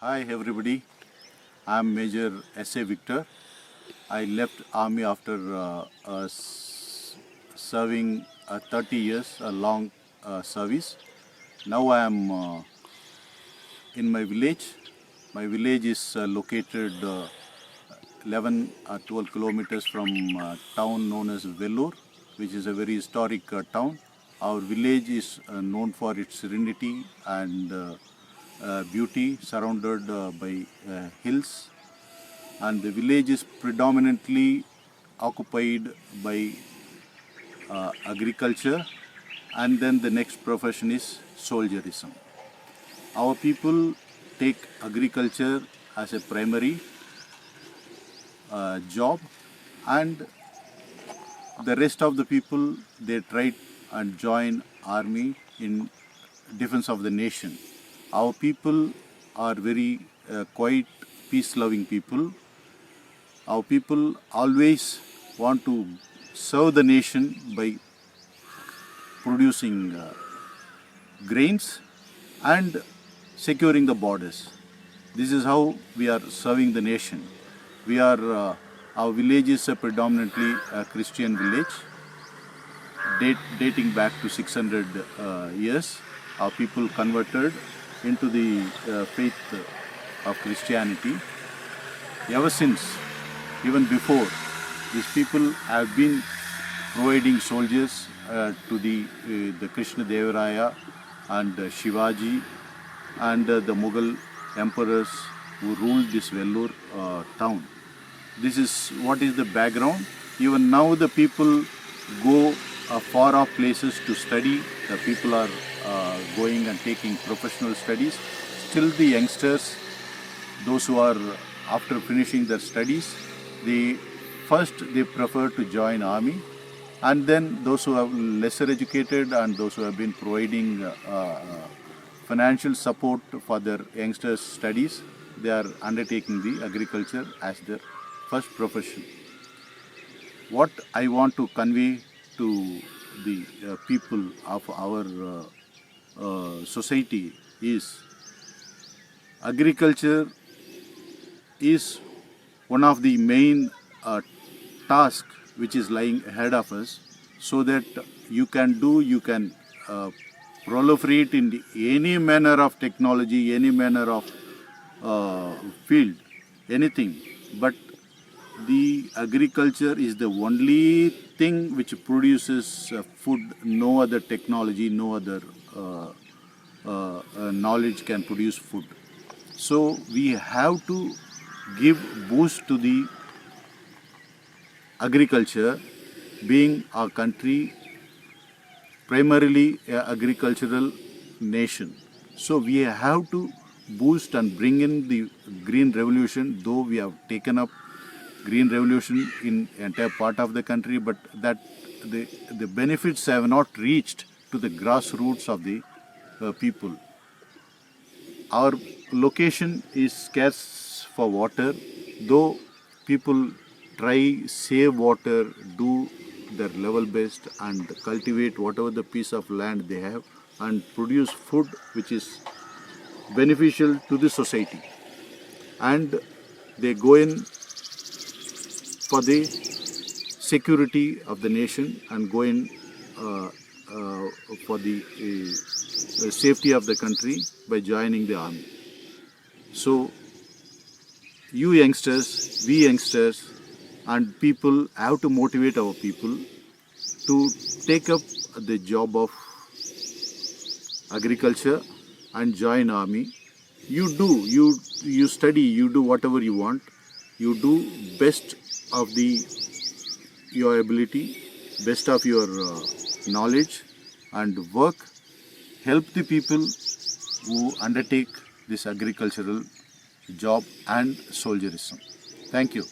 Hi everybody, I am Major S.A. Victor. I left army after serving 30 years, a long service. Now I am in my village. My village is located 11 or 12 kilometers from town known as Vellore, which is a very historic town. Our village is known for its serenity and beauty, surrounded by hills, and the village is predominantly occupied by agriculture, and then the next profession is soldierism. Our people take agriculture as a primary job, and the rest of the people, they try and join army in defense of the nation. Our people are very quite peace-loving people. Our people always want to serve the nation by producing grains and securing the borders. This is how we are serving the nation. Our village is a predominantly a Christian village, dating back to 600 years. Our people converted into the faith of Christianity. Ever since, even before, these people have been providing soldiers to the Krishna Devaraya and Shivaji and the Mughal emperors who ruled this Vellore town. This is what is the background. Even now the people go far off places to study. The people are going and taking professional studies. Still the youngsters, those who are after finishing their studies, they prefer to join army, and then those who are lesser educated and those who have been providing financial support for their youngsters' studies, they are undertaking the agriculture as their first profession. What I want to convey to the people of our society is agriculture is one of the main tasks which is lying ahead of us, so that you can proliferate in any manner of technology, any manner of field, anything, but the agriculture is the only thing which produces food. No other technology, no other knowledge can produce food. So we have to give boost to the agriculture, being our country primarily an agricultural nation. So we have to boost and bring in the green revolution, though we have taken up green revolution in entire part of the country, but that the benefits have not reached to the grassroots of the people. Our location is scarce for water, though people try save water, do their level best and cultivate whatever the piece of land they have and produce food which is beneficial to the society, and they go in for the security of the nation and go in for the safety of the country by joining the army. So you youngsters, we youngsters and people have to motivate our people to take up the job of agriculture and join army. You study, you do whatever you want, you do best of your ability, best of your knowledge, and work, help the people who undertake this agricultural job and soldierism. Thank you.